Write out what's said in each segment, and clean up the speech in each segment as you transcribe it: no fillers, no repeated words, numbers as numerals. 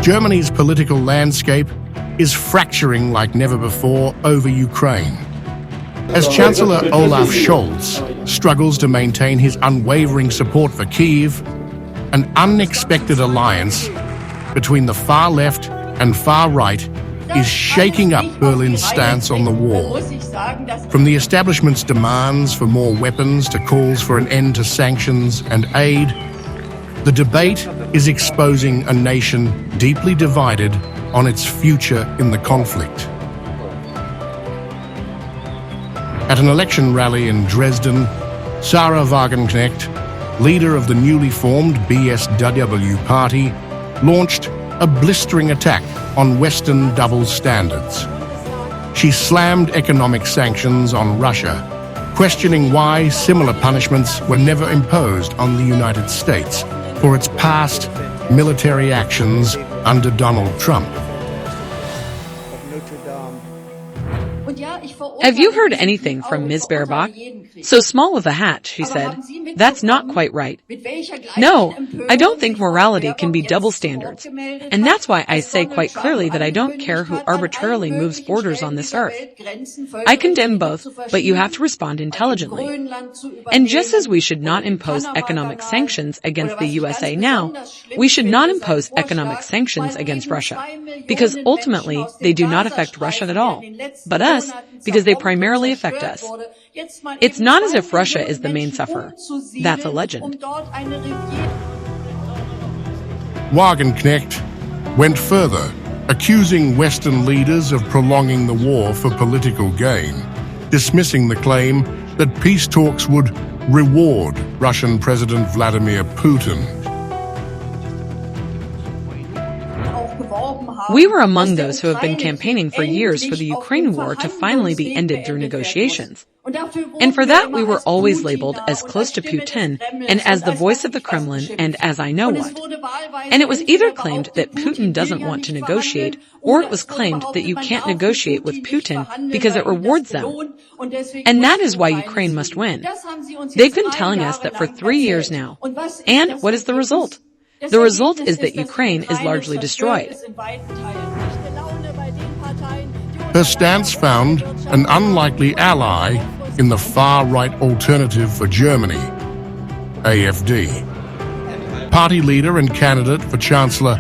Germany's political landscape is fracturing like never before over Ukraine. As Chancellor Olaf Scholz struggles to maintain his unwavering support for Kyiv, an unexpected alliance between the far left and far right is shaking up Berlin's stance on the war. From the establishment's demands for more weapons to calls for an end to sanctions and aid, the debate is exposing a nation deeply divided on its future in the conflict. At an election rally in Dresden, Sara Wagenknecht, leader of the newly formed BSW party, launched a blistering attack on Western double standards. She slammed economic sanctions on Russia, questioning why similar punishments were never imposed on the United States for its past military actions under Donald Trump. Have you heard anything from Ms. Baerbock? So small of a hat, she said. That's not quite right. No, I don't think morality can be double standards. And that's why I say quite clearly that I don't care who arbitrarily moves borders on this earth. I condemn both, but you have to respond intelligently. And just as we should not impose economic sanctions against the USA now, we should not impose economic sanctions against Russia, because ultimately they do not affect Russia at all, but us, because they primarily affect us. It's not as if Russia is the main sufferer. That's a legend. Wagenknecht went further, accusing Western leaders of prolonging the war for political gain, dismissing the claim that peace talks would reward Russian President Vladimir Putin. We were among those who have been campaigning for years for the Ukraine war to finally be ended through negotiations. And for that we were always labeled as close to Putin and as the voice of the Kremlin and as I know what. And it was either claimed that Putin doesn't want to negotiate, or it was claimed that you can't negotiate with Putin because it rewards them. And that is why Ukraine must win. They've been telling us that for 3 years now. And what is the result? The result is that Ukraine is largely destroyed. Her stance found an unlikely ally in the far-right Alternative for Germany, AfD. Party leader and candidate for Chancellor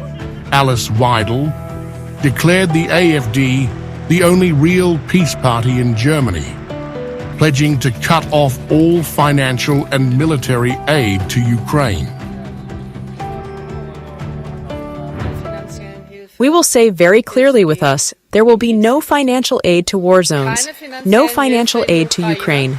Alice Weidel declared the AfD the only real peace party in Germany, pledging to cut off all financial and military aid to Ukraine. We will say very clearly with us, there will be no financial aid to war zones, no financial aid to Ukraine.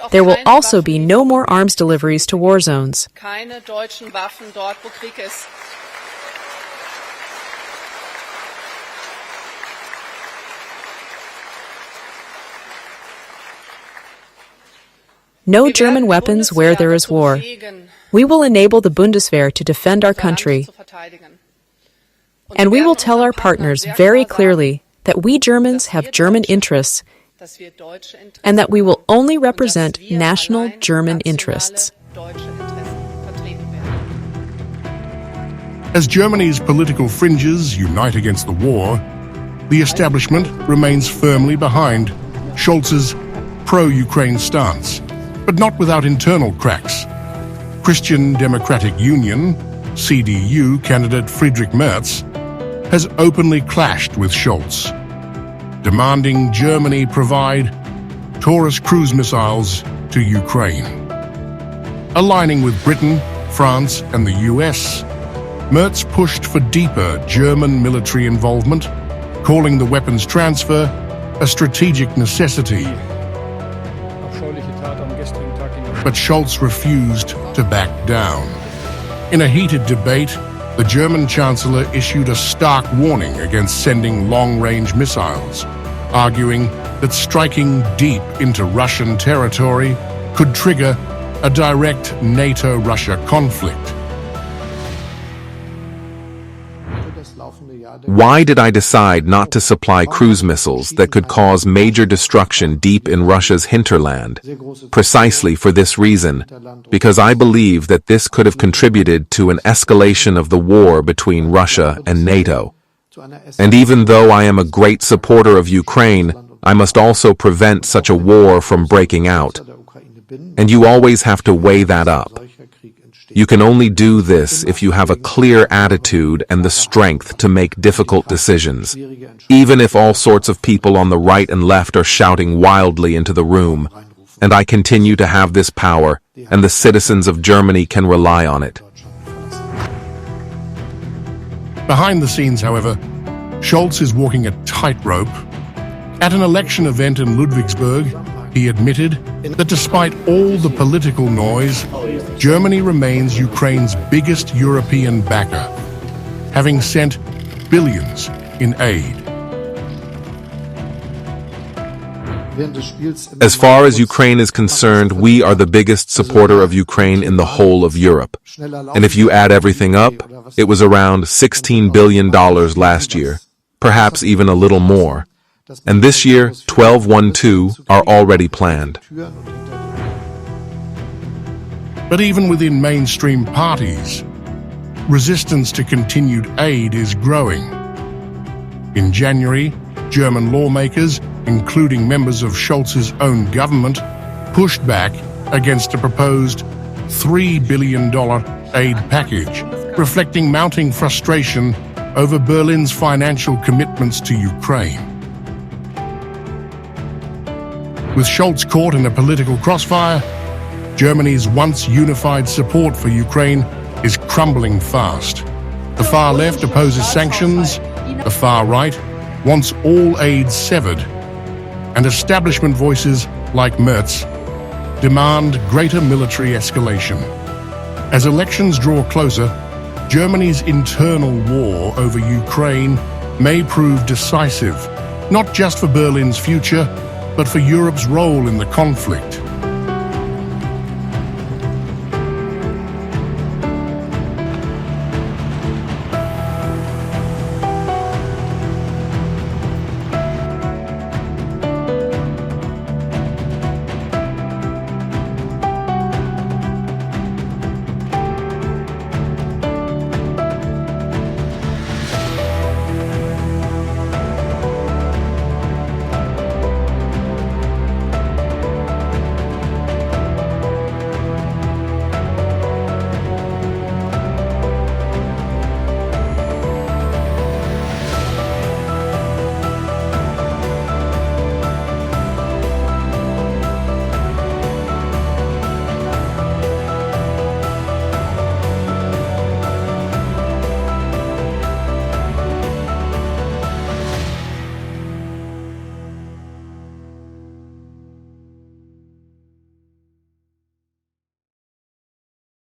There will also be no more arms deliveries to war zones. No German weapons where there is war. We will enable the Bundeswehr to defend our country. And we will tell our partners very clearly that we Germans have German interests and that we will only represent national German interests. As Germany's political fringes unite against the war, the establishment remains firmly behind Scholz's pro-Ukraine stance, but not without internal cracks. Christian Democratic Union, CDU candidate Friedrich Merz, has openly clashed with Scholz, demanding Germany provide Taurus cruise missiles to Ukraine. Aligning with Britain, France, and the US, Merz pushed for deeper German military involvement, calling the weapons transfer a strategic necessity. But Scholz refused to back down. In a heated debate, the German Chancellor issued a stark warning against sending long-range missiles, arguing that striking deep into Russian territory could trigger a direct NATO-Russia conflict. Why did I decide not to supply cruise missiles that could cause major destruction deep in Russia's hinterland? Precisely for this reason, because I believe that this could have contributed to an escalation of the war between Russia and NATO. And even though I am a great supporter of Ukraine, I must also prevent such a war from breaking out. And you always have to weigh that up. You can only do this if you have a clear attitude and the strength to make difficult decisions, even if all sorts of people on the right and left are shouting wildly into the room. And I continue to have this power, and the citizens of Germany can rely on it. Behind the scenes, however, Scholz is walking a tightrope. At an election event in Ludwigsburg, he admitted that despite all the political noise, Germany remains Ukraine's biggest European backer, having sent billions in aid. As far as Ukraine is concerned, we are the biggest supporter of Ukraine in the whole of Europe. And if you add everything up, it was around $16 billion last year, perhaps even a little more. And this year, 12.12 are already planned. But even within mainstream parties, resistance to continued aid is growing. In January, German lawmakers, including members of Scholz's own government, pushed back against a proposed $3 billion aid package, reflecting mounting frustration over Berlin's financial commitments to Ukraine. With Scholz caught in a political crossfire, Germany's once unified support for Ukraine is crumbling fast. The far left opposes sanctions, the far right wants all aid severed, and establishment voices like Merz demand greater military escalation. As elections draw closer, Germany's internal war over Ukraine may prove decisive, not just for Berlin's future, but for Europe's role in the conflict.